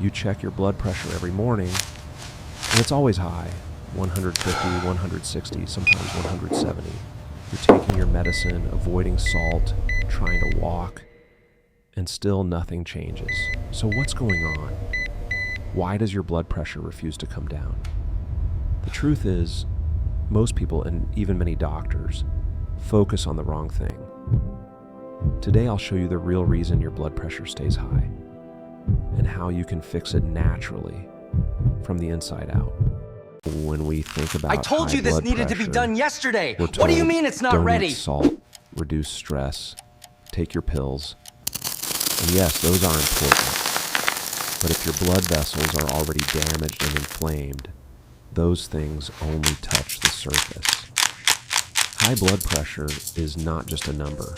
You check your blood pressure every morning, and it's always high, 150, 160, sometimes 170. You're taking your medicine, avoiding salt, trying to walk, and still nothing changes. So what's going on? Why does your blood pressure refuse to come down? The truth is, most people, and even many doctors, focus on the wrong thing. Today I'll show you the real reason your blood pressure stays high and how you can fix it naturally from the inside out. When we think about I told you this needed to be done yesterday. What do you mean it's not ready? Don't eat salt, reduce stress, take your pills. And yes, those are important. But if your blood vessels are already damaged and inflamed, those things only touch the surface. High blood pressure is not just a number.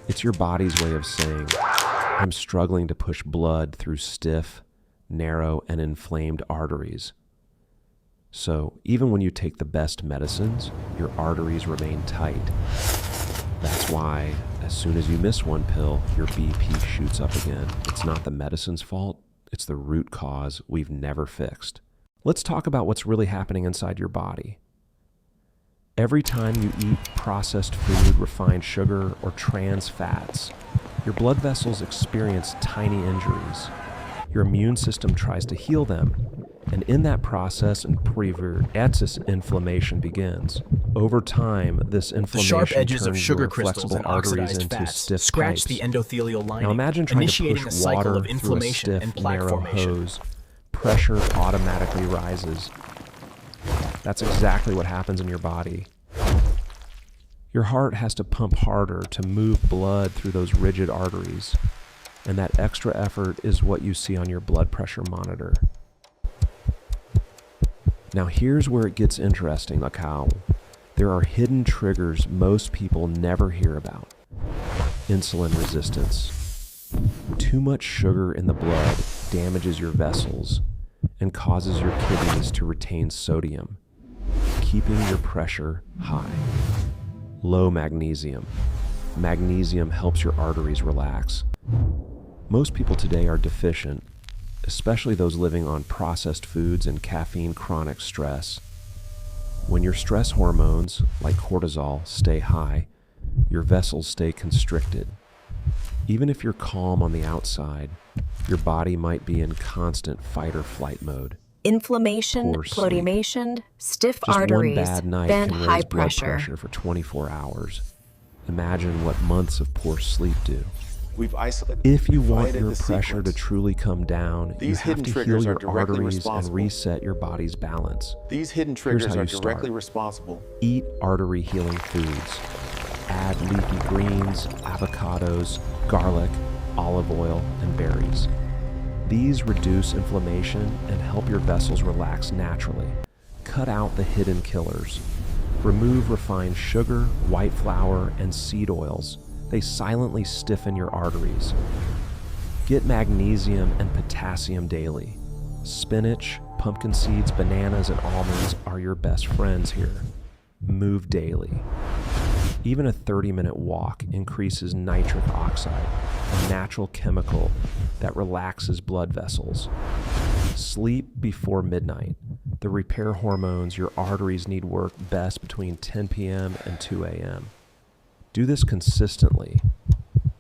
It's your body's way of saying, I'm struggling to push blood through stiff, narrow, and inflamed arteries. So even when you take the best medicines, your arteries remain tight. That's why as soon as you miss one pill, your BP shoots up again. It's not the medicine's fault, it's the root cause we've never fixed. Let's talk about what's really happening inside your body. Every time you eat processed food, refined sugar, or trans fats, your blood vessels experience tiny injuries. Your immune system tries to heal them, and in that process, inflammation begins. Over time, this inflammation The sharp edges turns of sugar your crystals flexible and arteries oxidized into fats stiff scratch pipes. the endothelial lining, Now imagine trying to initiating push a cycle water of through a inflammation stiff, and plaque narrow formation. hose. Pressure automatically rises. That's exactly what happens in your body. Your heart has to pump harder to move blood through those rigid arteries, and that extra effort is what you see on your blood pressure monitor. Now here's where it gets interesting, like how there are hidden triggers most people never hear about. Insulin resistance. Too much sugar in the blood damages your vessels and causes your kidneys to retain sodium, keeping your pressure high. Low magnesium. Magnesium helps your arteries relax. Most people today are deficient, especially those living on processed foods and caffeine chronic stress. When your stress hormones, like cortisol, stay high, your vessels stay constricted. Even if you're calm on the outside, your body might be in constant fight or flight mode. Inflammation, inflammation, stiff arteries, one bad night then can high raise blood pressure for 24 hours. Imagine what months of poor sleep do. We've isolated. If you want your pressure to truly come down, you These have hidden to heal triggers your are directly arteries and responsible. reset your body's balance. These hidden Here's triggers how are you directly start. responsible. Eat artery healing foods. Add leafy greens, avocados, garlic, olive oil, and berries. These reduce inflammation and help your vessels relax naturally. Cut out the hidden killers. Remove refined sugar, white flour, and seed oils. They silently stiffen your arteries. Get magnesium and potassium daily. Spinach, pumpkin seeds, bananas, and almonds are your best friends here. Move daily. Even a 30-minute walk increases nitric oxide, a natural chemical that relaxes blood vessels. Sleep before midnight. The repair hormones your arteries need work best between 10 p.m. and 2 a.m. Do this consistently,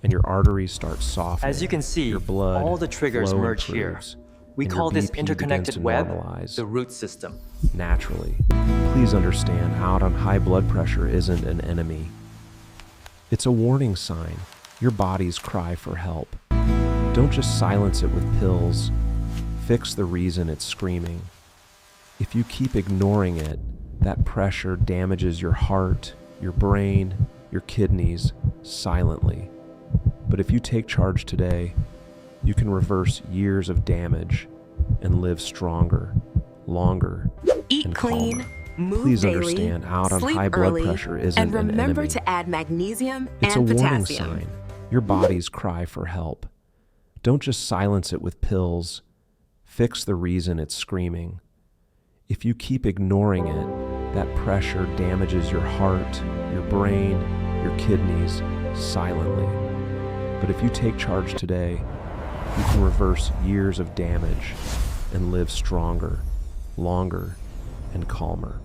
and your arteries start softening. As you can see, your blood all the triggers flow merge here. improves, We and call your this BP interconnected begins to web normalize the root system. naturally. Please understand, out on high blood pressure isn't an enemy. It's a warning sign, your body's cry for help. Don't just silence it with pills. Fix the reason it's screaming. If you keep ignoring it, that pressure damages your heart, your brain, your kidneys silently. But if you take charge today, you can reverse years of damage and live stronger, longer, Eat and clean, calmer. move Please daily, understand, out on sleep high blood early, pressure isn't and an remember enemy. to add magnesium It's and a warning potassium. sign, your body's cry for help. Don't just silence it with pills. Fix the reason it's screaming. If you keep ignoring it, that pressure damages your heart, your brain, your kidneys silently. But if you take charge today, you can reverse years of damage and live stronger, longer, and calmer.